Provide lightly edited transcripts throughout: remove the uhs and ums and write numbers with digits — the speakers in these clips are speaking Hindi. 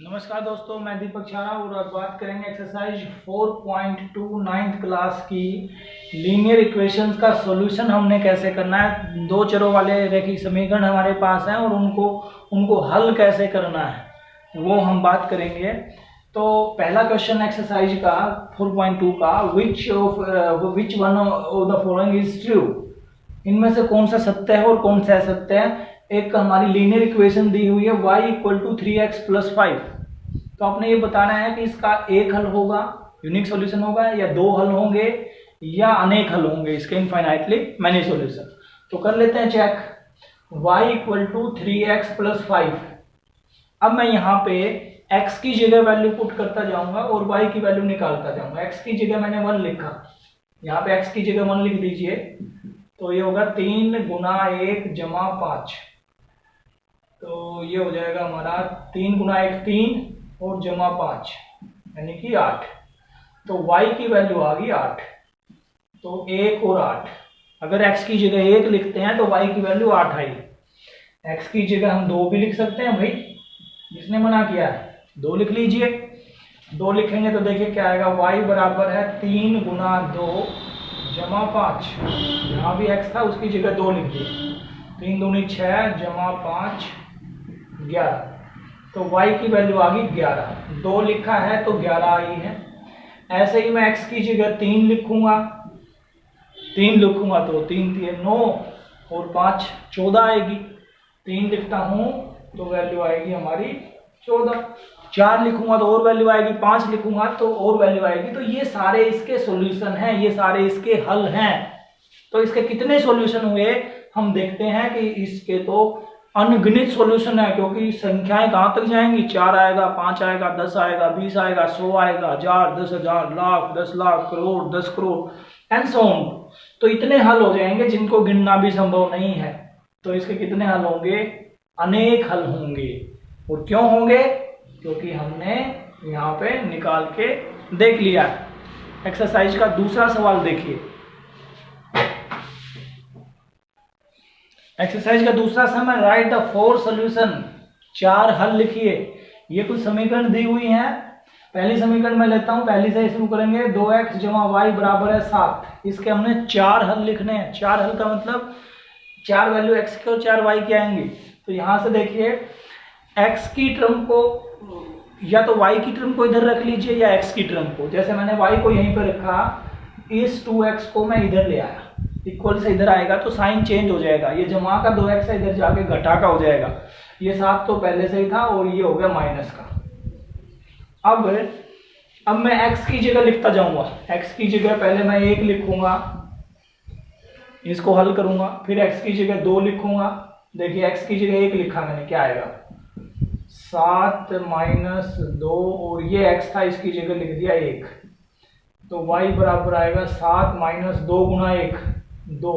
नमस्कार दोस्तों, मैं दीपक छारा और आज बात करेंगे एक्सरसाइज 4.2 नाइन्थ क्लास की लीनियर इक्वेशंस का सॉल्यूशन हमने कैसे करना है। दो चरों वाले रेखीय समीकरण हमारे पास हैं और उनको हल कैसे करना है वो हम बात करेंगे। तो पहला क्वेश्चन एक्सरसाइज का 4.2 का which one of the following is true. इनमें से कौन सा सत्य है और कौन सा असत्य है। एक हमारी लीनियर इक्वेशन दी हुई है y equal to 3x plus 5। तो आपने ये बताना है कि इसका एक हल होगा, यूनिक सॉल्यूशन होगा, या दो हल होंगे या अनेक हल होंगे, इसके इनफाइनाइटली मैनी सॉल्यूशन। तो कर लेते हैं check. y equal to 3x plus 5। अब मैं यहाँ पे x की जगह वैल्यू पुट करता जाऊंगा और y की वैल्यू निकालता जाऊंगा। x की जगह मैंने 1 लिखा, यहाँ पे x की जगह 1 लिख दीजिए। तो ये होगा 3 गुना 1 जमा 5। तो ये हो जाएगा हमारा 3 गुना 1 3 और जमा 5 यानी कि 8। तो y की वैल्यू आ गई 8। तो 1 और 8, अगर x की जगह 1 लिखते हैं तो y की वैल्यू 8 आई। x की जगह हम 2 भी लिख सकते हैं भाई, जिसने मना किया है 2 लिख लीजिए। 2 लिखेंगे तो देखिए क्या आएगा, y बराबर है 3 गुना 2 जमा 5। यहाँ भी x था उसकी जगह 2 लिख दिए। 3 दूनी 6 जमा 5 11। तो y की वैल्यू आ गई 11। 2 लिखा है तो 11 आई है। ऐसे ही मैं x की जगह 3 लिखूंगा। 3 लिखूंगा तो 3 3 9 और 5 14 आएगी। 3 लिखता हूं तो वैल्यू आएगी हमारी 14। 4 लिखूंगा तो और वैल्यू आएगी, 5 लिखूंगा तो और वैल्यू आएगी। तो ये सारे इसके सॉल्यूशन हैं, ये सारे इसके हल हैं। तो इसके कितने सॉल्यूशन हुए हम देखते हैं कि इसके तो अनगिनत सॉल्यूशन है, क्योंकि संख्याएं कहां तक जाएंगी। 4 आएगा, 5 आएगा, 10 आएगा, 20 आएगा, 100 आएगा, 1000, 10,000, lakh, 10 lakh, crore, 10 crore and so on. तो इतने हल हो जाएंगे जिनको गिनना भी संभव नहीं है। तो इसके कितने हल होंगे, अनेक हल होंगे। और क्यों होंगे, क्योंकि हमने यहाँ पे निकाल के देख लिया। एक्सरसाइज का दूसरा सवाल देखिए। एक्सरसाइज का दूसरा सवाल, राइट द 4 सॉल्यूशन। 4 हल लिखिए। ये कुछ समीकरण दी हुई हैं। पहली समीकरण मैं लेता हूं, पहली से शुरू करेंगे। 2x जमा y बराबर है 7। इसके हमने 4 हल लिखने हैं। 4 हल का मतलब 4 वैल्यू x के और 4 y के आएंगे। तो यहां से देखिए, x की टर्म को या तो y की टर्म को इधर रख लीजिए या x की टर्म को। जैसे मैंने y को यहीं पर रखा, इस 2x को मैं इधर ले आया, इक्वल से इधर आएगा तो साइन चेंज हो जाएगा। ये जमा का 2x है, इधर जाके घटा का हो जाएगा। ये 7 तो पहले से ही था और ये हो गया माइनस का। अब मैं x की जगह लिखता जाऊंगा। x की जगह पहले मैं 1 लिखूंगा, इसको हल करूंगा। फिर x की जगह 2 लिखूंगा। देखिए x की जगह 1 लिखा मैंने, क्या आएगा 7 माइनस 2 और ये x था, इसकी जगह लिख दिया 1। तो y बराबर आएगा 7 माइनस 2 गुना 1 2।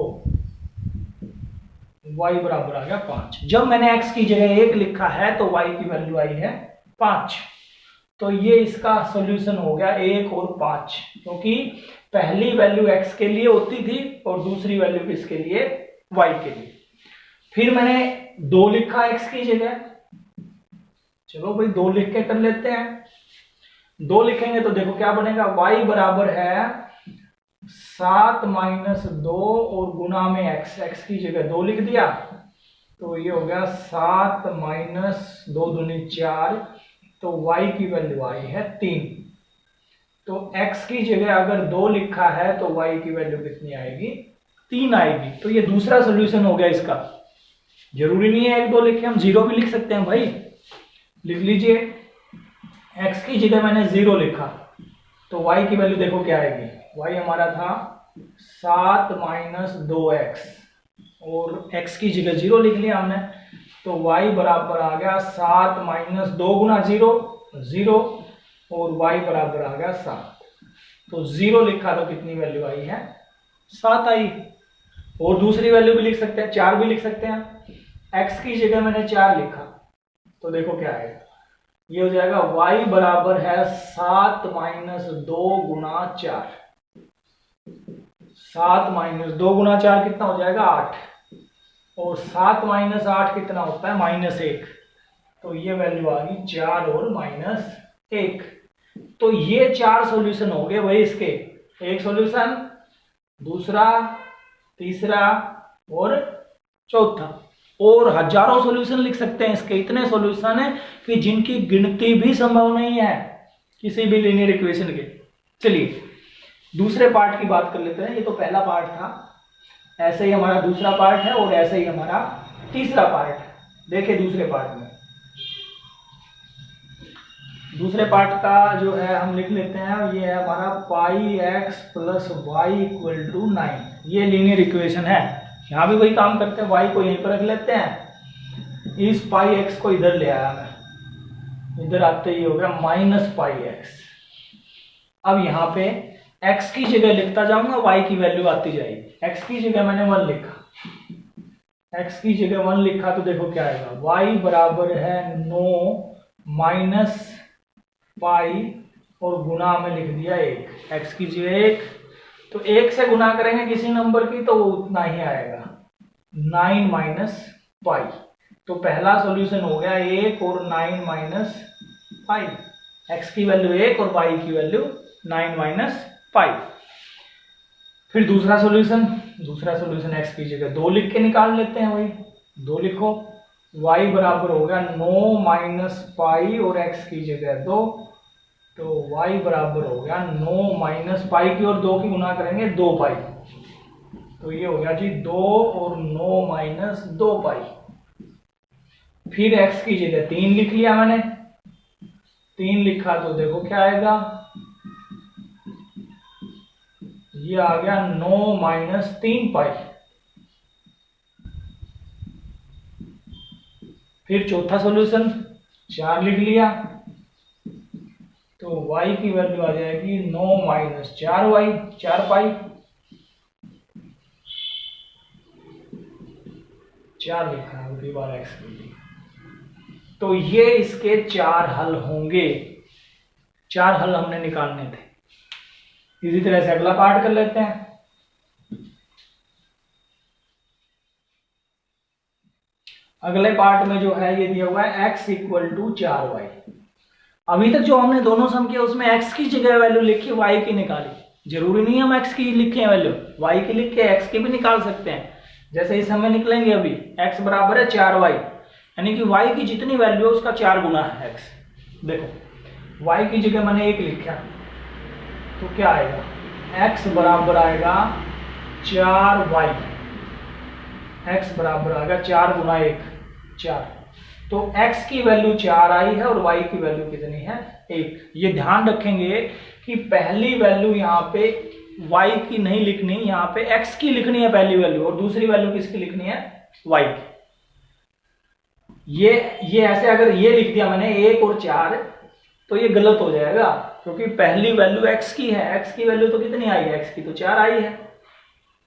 y बराबर आ गया 5। जब मैंने x की जगह 1 लिखा है तो y की वैल्यू आई है 5। तो ये इसका सॉल्यूशन हो गया 1 और 5, क्योंकि पहली वैल्यू x के लिए होती थी और दूसरी वैल्यू किसके लिए, y के लिए। फिर मैंने 2 लिखा x की जगह। चलो भाई 2 लिख के कर लेते हैं। 2 लिखेंगे तो देखो क्या बनेगा, y बराबर है 7 माइनस 2 और गुना में x की जगह 2 लिख दिया। तो ये हो गया 7 माइनस 2 दूनी 4। तो y की वैल्यू आई है 3। तो x की जगह अगर 2 लिखा है तो y की वैल्यू कितनी आएगी, 3 आएगी। तो ये दूसरा सोल्यूशन हो गया इसका। जरूरी नहीं है 1 2 लिखे, हम 0 भी लिख सकते हैं भाई। लिख लीजिए, x की जगह मैंने 0 लिखा तो y की वैल्यू देखो क्या आएगी। y हमारा था 7 माइनस 2x और x की जगह 0 लिख लिया हमने। तो y बराबर आ गया 7 माइनस 2 गुना 0 0 और y बराबर आ गया 7। तो 0 लिखा तो कितनी वैल्यू आई है, 7 आई। और दूसरी वैल्यू भी लिख सकते हैं, 4 भी लिख सकते हैं। x की जगह मैंने 4 लिखा तो देखो क्या आएगा, ये हो जाएगा y बराबर है 7 माइनस 2 गुना 4। 7 माइनस 2 गुना 4 कितना हो जाएगा, 8। और 7 माइनस 8 कितना होता है, -1। तो ये वैल्यू आ गई 4 और -1। तो ये 4 सॉल्यूशन हो गए भाई इसके, एक सॉल्यूशन, दूसरा, तीसरा और चौथा। और हजारों सॉल्यूशन लिख सकते हैं इसके, इतने सॉल्यूशन है कि जिनकी गिनती भी संभव नहीं है किसी भी लीनियर इक्वेशन के। चलिए दूसरे पार्ट की बात कर लेते हैं। ये तो पहला पार्ट था, ऐसे ही हमारा दूसरा पार्ट है और ऐसे ही हमारा तीसरा पार्ट है। देखिए दूसरे पार्ट में, दूसरे पार्ट का जो है हम लिख लेते हैं, ये है हमारा pi x plus y equal to 9। ये लीनियर इक्वेशन है। यहाँ भी वही काम करते हैं, वाई को यहीं पर रख लेते हैं, इस पाई एक्स को इधर ले आया मैं, इधर आते ही हो गया -पाई एक्स। अब यहाँ पे x की जगह लिखता जाऊंगा, y की वैल्यू आती जाएगी। x की जगह मैंने 1 लिखा, x की जगह 1 लिखा तो देखो क्या आएगा, y बराबर है 9 पाई और गुना में लिख दिया 1, x की जगह 1, तो 1 से गुना करेंगे किसी नंबर की तो वो उतना ही आएगा 9 पाई। तो पहला सॉल्यूशन हो गया 1 और 9 पाई, x की वैल्यू 1 और y की वैल्यू 9 पाई। फिर दूसरा सॉल्यूशन x की जगह 2 लिख के निकाल लेते हैं, वही 2 लिखो, y बराबर हो गया 9 पाई और x की जगह 2, तो y बराबर हो गया 9 पाई की और 2 की गुना करेंगे 2 पाई, तो ये हो गया जी 2 और 9 2 पाई। फिर x की जगह 3 लिख लिया मैंने, 3 लिखा तो देखो क्या आएगा, ये आ गया 9 3 पाई। फिर चौथा सॉल्यूशन 4 लिख लिया, तो y की वैल्यू आ जाएगी 9 4y 4 पाई, 4 लिखा है अगली बार x के लिए। तो ये इसके 4 हल होंगे, 4 हल हमने निकालने थे। इसी तरह से अगला पार्ट कर लेते हैं। अगले पार्ट में जो है ये दिया हुआ है x इक्वल टू 4y। अभी तक जो हमने दोनों सम किया उसमें x की जगह वैल्यू लिखी, y की निकाली। जरूरी नहीं हम x की लिखें वैल्यू, y की लिख के x की भी निकाल सकते हैं। जैसे इस समय निकलेंगे अभी x बराबर है 4y, यानी कि y की जितनी वैल्यू है उसका 4 गुना है x। देखो y की जगह मैंने 1 लिखा, तो क्या आएगा, x बराबर आएगा 4y, x बराबर आएगा 4 गुना 1 4, तो x की वैल्यू 4 आई है और y की वैल्यू कितनी है 1। ये ध्यान रखेंगे कि पहली वैल्यू यहाँ पे y की नहीं लिखनी, यहाँ पे x की लिखनी है पहली वैल्यू, और दूसरी वैल्यू किसकी लिखनी है, y की। ये ऐसे अगर ये लिख दिया मैंने 1 और 4 तो ये गलत हो जाएगा, क्योंकि पहली वैल्यू x की है, x की वैल्यू तो कितनी आई है, x की तो 4 आई है,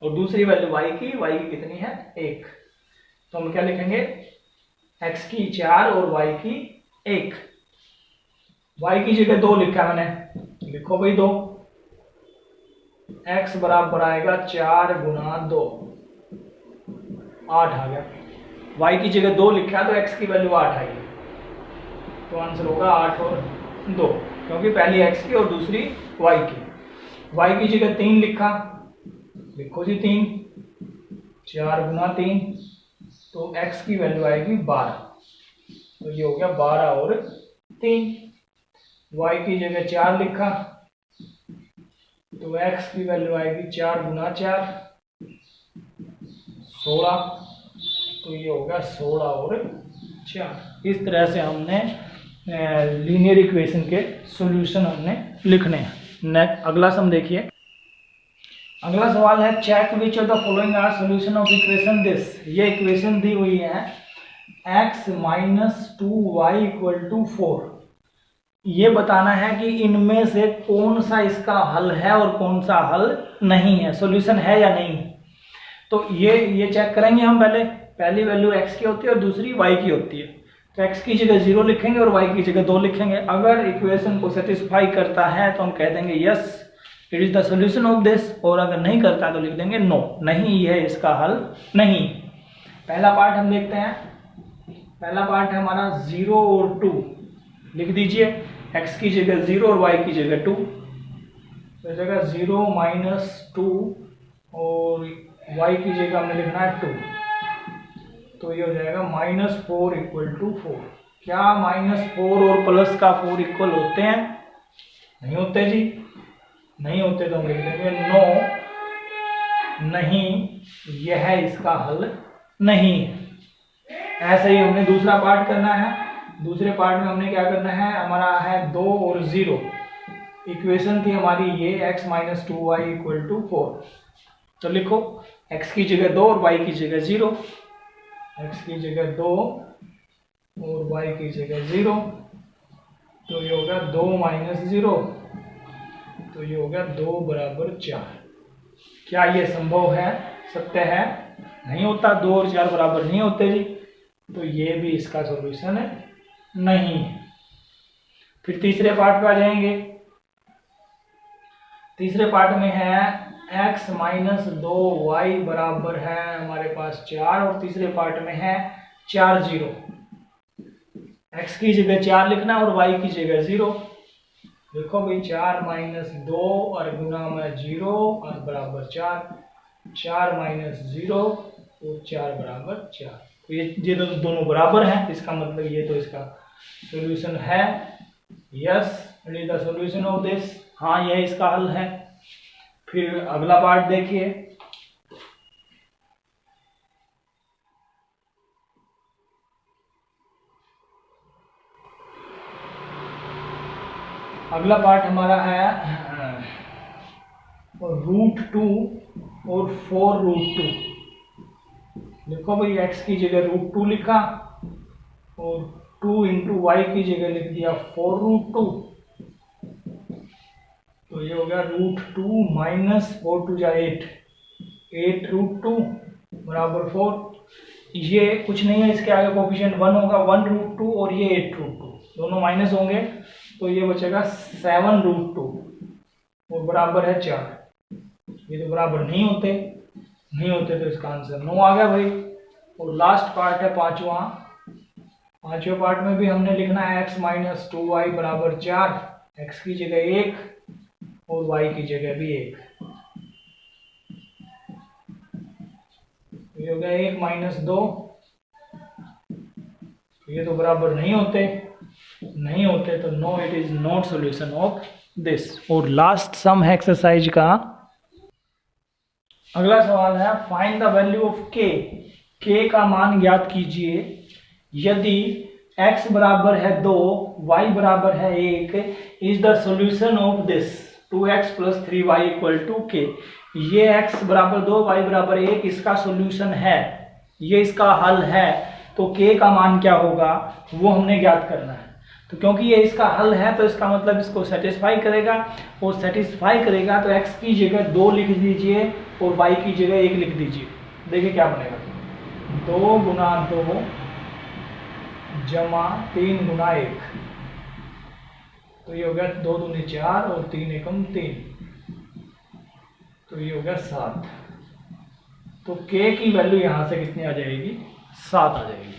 और दूसरी वैल्यू y की कितनी है 1। तो हम क्या लिखेंगे, x की 4 और y की 1। y की जगह 2 लिखा मैंने, लिखो भाई 2, x बराबर आएगा 4 गुना 2 8 आ गया। y की जगह 2 लिखा तो x की वैल्यू 8 आई, तो आंसर होगा 8 और 2, क्योंकि पहली x की और दूसरी y की। y की जगह 3 लिखा, लिखो जी 3, 4 गुना 3, तो x की वैल्यू आएगी 12, तो ये हो गया 12 और 3। y की जगह 4 लिखा, तो x की वैल्यू आएगी 4 गुना 4 16, तो ये हो गया 16 और 4। इस तरह से हमने लीनियर इक्वेशन के सॉल्यूशन हमने लिखने हैं। नेक्स्ट अगला सम देखिए। अगला सवाल है check which of the following are solution of equation this. ये इक्वेशन दी हुई है x minus 2y equal to 4। ये बताना है कि इनमें से कौन सा इसका हल है और कौन सा हल नहीं है, सॉल्यूशन है या नहीं। तो ये चेक करेंगे हम। पहली वैल्यू x की होती है और दूसरी y की होती है, तो x की जगह 0 लिखेंगे और y की जगह 2 लिखेंगे। अगर इक्वेशन को सेटिस्फाई करता है तो हम कह देंगे yes it is the solution of this, और अगर नहीं करता तो लिख देंगे नो, नहीं है इसका हल नहीं। पहला पार्ट हम देखते हैं। पहला पार्ट है हमारा 0 और 2, लिख दीजिए x की जगह 0 और y की जगह 2, तो जगह 0 - 2 और y की जगह हमने लिखना है 2, तो ये हो जाएगा -4 = 4। क्या -4 और प्लस का 4 इक्वल होते हैं? नहीं होते जी, नहीं होते, तो हम लिख देंगे नो, नहीं, यह इसका हल नहीं है। ऐसे ही हमने दूसरा पार्ट करना है। दूसरे पार्ट में हमने क्या करना है, हमारा है 2 और 0, इक्वेशन थी हमारी ये x - 2y = 4, तो लिखो x की जगह 2 और y की जगह 0, x की जगह 2 और y की जगह 0, तो ये होगा 2 - 0, तो ये होगा 2 = 4। क्या ये संभव है, सत्य है? नहीं होता, 2 और 4 बराबर नहीं होते जी, तो ये भी इसका सॉल्यूशन नहीं है। फिर तीसरे पार्ट पे आ जाएंगे। तीसरे पार्ट में है x - 2y बराबर है हमारे पास 4, और तीसरे पार्ट में है 4 0, x की जगह 4 लिखना और y की जगह 0। देखो भाई 4 - 2 और गुना में 0 और बराबर 4, 4 - 0 और 4 बराबर 4, तो ये दोनों बराबर हैं, इसका मतलब ये तो इसका सॉल्यूशन है। Yes, it is the solution of this, हाँ यह इसका हल है। फिर अगला पार्ट देखिए, अगला पार्ट हमारा है √2 और 4√2। देखो भाई x की जगह √2 लिखा और 2 × y की जगह लिख दिया 4√2, तो ये हो गया √2 - 4 × 8, 8√2 बराबर 4। ये कुछ नहीं है, इसके आगे कोफिशिएंट 1 होगा, 1√2 और ये 8√2, दोनों माइनस होंगे, तो ये बचेगा 7√2 और बराबर है 4। ये तो बराबर नहीं होते, नहीं होते, तो इसका आंसर 9 आ गया भाई। और लास्ट पार्ट है पांचवा। पांचवें पार्ट में भी हमने लिखना है x - 2y बराबर 4, x की जगह 1 और y की जगह भी 1, ये हो गया 1 - 2, ये तो बराबर नहीं होते, नहीं होते, तो no, it is not solution of this. और लास्ट सम है एक्सरसाइज का। अगला सवाल है find the value of k का मान ज्ञात कीजिए यदि x बराबर है 2, y बराबर है 1, is the solution of this 2x + 3y = k। ये x बराबर 2, y बराबर 1 इसका सॉल्यूशन है, ये इसका हल है, तो k का मान क्या होगा वो हमने ज्ञात करना है। तो क्योंकि ये इसका हल है तो इसका मतलब इसको सेटिस्फाई करेगा, और सेटिस्फाई करेगा तो x की जगह 2 लिख दीजिए और y की जगह 1 लिख दीजिए। देखिए क्या बनेगा, 2 × 2 = 3 × 1, तो ये हो गया 2 दूनी 4 और 3 एकम 3, तो ये हो गया 7। तो k की वैल्यू यहां से कितनी आ जाएगी, 7 आ जाएगी।